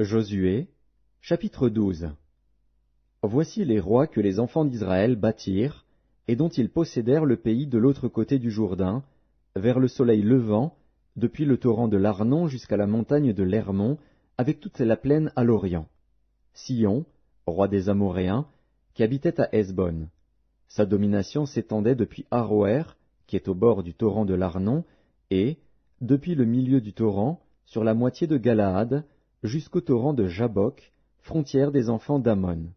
Josué, chapitre 12. Voici les rois que les enfants d'Israël bâtirent, et dont ils possédèrent le pays de l'autre côté du Jourdain, vers le soleil levant, depuis le torrent de l'Arnon jusqu'à la montagne de l'Hermon, avec toute la plaine à l'orient. Sihon, roi des Amoréens, qui habitait à Hesbon. Sa domination s'étendait depuis Aroër, qui est au bord du torrent de l'Arnon, et, depuis le milieu du torrent, sur la moitié de Galaad, jusqu'au torrent de Jabbok, frontière des enfants d'Ammon.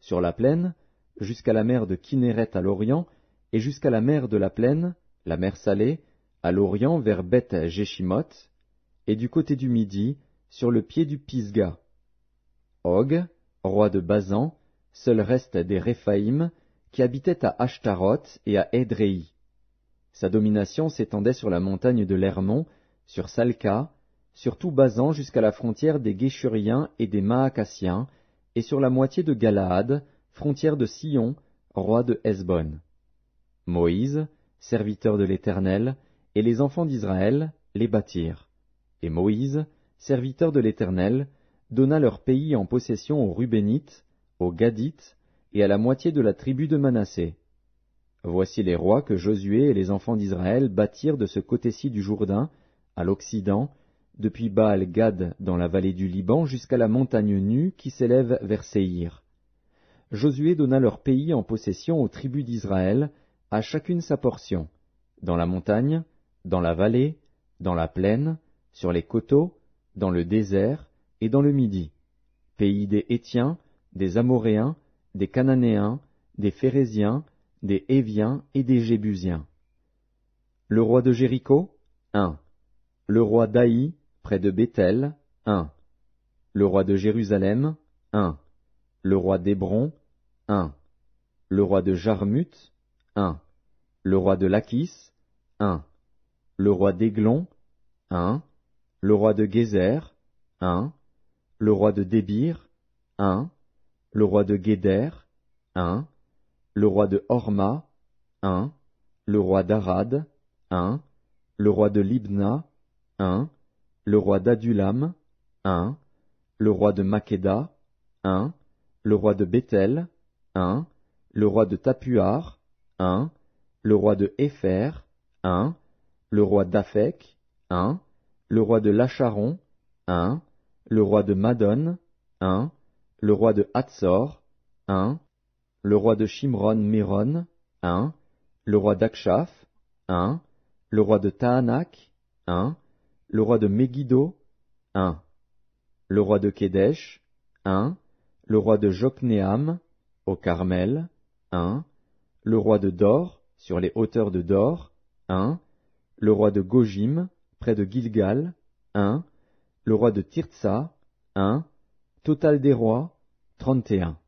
Sur la plaine, jusqu'à la mer de Kinneret à l'orient, et jusqu'à la mer de la plaine, la mer Salée, à l'orient vers Beth-Jéchimoth, et du côté du midi, sur le pied du Pisga. Og, roi de Basan, seul reste des Réphaïm, qui habitait à Ashtaroth et à Édréi. Sa domination s'étendait sur la montagne de l'Hermon, sur Salca, sur tout Basan jusqu'à la frontière des Guéshuriens et des Maacassiens, et sur la moitié de Galaad, frontière de Sihon, roi de Hesbon. Moïse, serviteur de l'Éternel, et les enfants d'Israël les bâtirent. Et Moïse, serviteur de l'Éternel, donna leur pays en possession aux Rubénites, aux Gadites, et à la moitié de la tribu de Manassé. Voici les rois que Josué et les enfants d'Israël bâtirent de ce côté-ci du Jourdain, à l'Occident, depuis Baal-Gad dans la vallée du Liban jusqu'à la montagne nue qui s'élève vers Séhir. Josué donna leur pays en possession aux tribus d'Israël, à chacune sa portion, dans la montagne, dans la vallée, dans la plaine, sur les coteaux, dans le désert et dans le midi, pays des Hétiens, des Amoréens, des Cananéens, des Phéréziens, des Héviens et des Jébusiens. Le roi de Jéricho, 1. Le roi d'Aï, près de Béthel, 1. Le roi de Jérusalem, 1. Le roi d'Hébron, 1. Le roi de Jarmuth, 1. Le roi de Lachis, 1. Le roi d'Églon, 1. Le roi de Gézer, 1. Le roi de Débir, 1. Le roi de Guéder, 1. Le roi de Horma, 1. Le roi d'Arad, 1. Le roi de Libna, 1. Le roi d'Adulam, 1. Le roi de Makeda, 1. Le roi de Béthel, 1. Le roi de Tapuar, 1. Le roi de Hépher, 1. Le roi d'Aphek, 1. Le roi de Lacharon, 1. Le roi de Madon, 1. Le roi de Hatzor, 1. Le roi de Shimron-Méron, 1. Le roi d'Akshaph, 1. Le roi de Tahanak, 1. Le roi de Megiddo, 1. Le roi de Kédesh, 1. Le roi de Joknéam, au Carmel, 1. Le roi de Dor, sur les hauteurs de Dor, 1. Le roi de Gojim, près de Gilgal, 1. Le roi de Tirtsa, 1. Total des rois, 31.